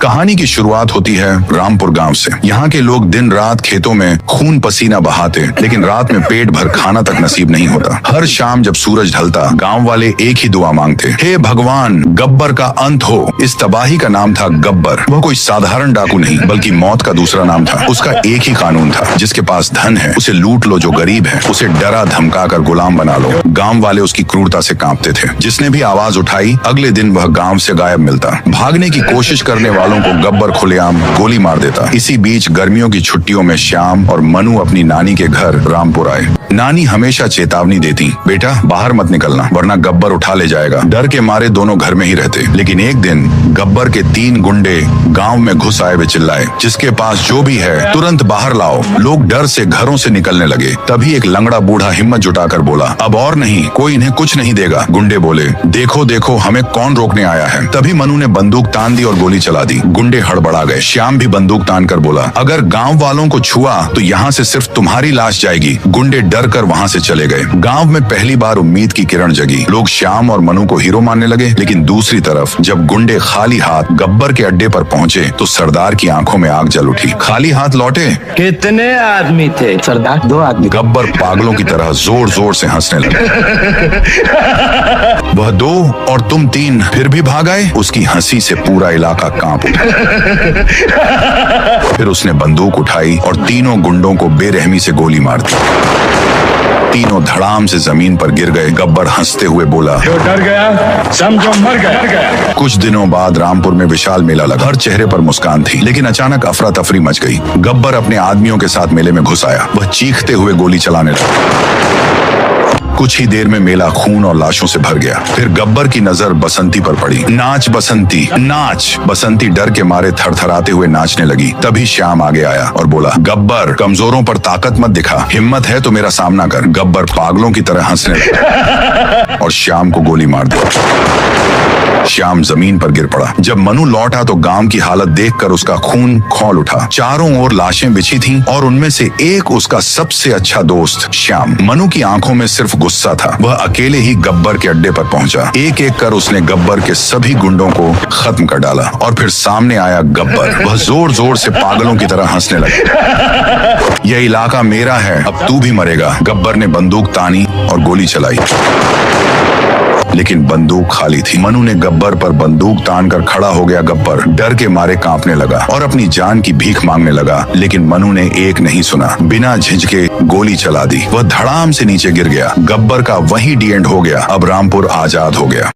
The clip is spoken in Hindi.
कहानी की शुरुआत होती है रामपुर गांव से। यहाँ के लोग दिन रात खेतों में खून पसीना बहाते, लेकिन रात में पेट भर खाना तक नसीब नहीं होता। हर शाम जब सूरज ढलता, गांव वाले एक ही दुआ मांगते, हे भगवान, गब्बर का अंत हो। इस तबाही का नाम था गब्बर। वह कोई साधारण डाकू नहीं, बल्कि मौत का दूसरा नाम था। उसका एक ही कानून था, जिसके पास धन है उसे लूट लो, जो गरीब है उसे डरा धमका कर गुलाम बना लो। गांव वाले उसकी क्रूरता से कांपते थे। जिसने भी आवाज उठाई, अगले दिन वह गांव से गायब मिलता। भागने की कोशिश करने वालों को गब्बर खुलेआम गोली मार देता। इसी बीच गर्मियों की छुट्टियों में श्याम और मनु अपनी नानी के घर रामपुर आए। नानी हमेशा चेतावनी देती, बेटा बाहर मत निकलना वरना गब्बर उठा ले जाएगा। डर के मारे दोनों घर में ही रहते। लेकिन एक दिन गब्बर के 3 गुंडे गांव में घुस आए। वे चिल्लाए, जिसके पास जो भी है तुरंत बाहर लाओ। लोग डर से घरों से निकलने लगे। तभी एक लंगड़ा बूढ़ा हिम्मत जुटाकर बोला, अब और नहीं, कोई इन्हें कुछ नहीं देगा। गुंडे बोले, देखो देखो हमें कौन रोकने आया है। तभी मनु ने बंदूक तान दी और गोली चला दी। गुंडे हड़बड़ा गए। श्याम भी बंदूक तान कर बोला, अगर गांव वालों को छुआ तो यहाँ से सिर्फ तुम्हारी लाश जाएगी। गुंडे डर कर वहाँ से चले गए। गांव में पहली बार उम्मीद की किरण जगी। लोग श्याम और मनु को हीरो मानने लगे। लेकिन दूसरी तरफ जब गुंडे खाली हाथ गब्बर के अड्डे पर पहुंचे तो सरदार की आंखों में आग जल उठी। खाली हाथ लौटे? कितने आदमी थे सरदार? 2 आदमी। गब्बर पागलों की तरह जोर जोर से हंसने लगे। वह 2 और तुम 3 फिर भी भाग आए? उसकी हंसी से पूरा इलाका कांप उठा। फिर उसने बंदूक उठाई और तीनों गुंडों को बेरहमी से गोली मार दी। तीनों धड़ाम से जमीन पर गिर गए। गब्बर हंसते हुए बोला, जो डर गया समझो मर गया। कुछ दिनों बाद रामपुर में विशाल मेला लगा। हर चेहरे पर मुस्कान थी। लेकिन अचानक अफरा तफरी मच गई। गब्बर अपने आदमियों के साथ मेले में घुस आया। वह चीखते हुए गोली चलाने लगा। कुछ ही देर में मेला खून और लाशों से भर गया। फिर गब्बर की नजर बसंती पर पड़ी। नाच बसंती, नाच। बसंती डर के मारे थरथराते हुए नाचने लगी। तभी श्याम आगे आया और बोला, गब्बर, कमजोरों पर ताकत मत दिखा। हिम्मत है तो मेरा सामना कर। गब्बर पागलों की तरह हंसने लगा और श्याम को गोली मार दी। श्याम जमीन पर गिर पड़ा। जब मनु लौटा तो गांव की हालत देखकर उसका खून खौल उठा। चारों ओर लाशें बिछी थीं और उनमें से एक उसका सबसे अच्छा दोस्त श्याम। मनु की आंखों में सिर्फ गुस्सा था। वह अकेले ही गब्बर के अड्डे पर पहुंचा। एक एक कर उसने गब्बर के सभी गुंडों को खत्म कर डाला। और फिर सामने आया गब्बर। वह जोर जोर से पागलों की तरह हंसने लगा। यह इलाका मेरा है, अब तू भी मरेगा। गब्बर ने बंदूक तानी और गोली चलाई, लेकिन बंदूक खाली थी। मनु ने गब्बर पर बंदूक तान कर खड़ा हो गया। गब्बर डर के मारे कांपने लगा और अपनी जान की भीख मांगने लगा। लेकिन मनु ने एक नहीं सुना। बिना झिझके गोली चला दी। वह धड़ाम से नीचे गिर गया। गब्बर का वही डी एंड हो गया। अब रामपुर आजाद हो गया।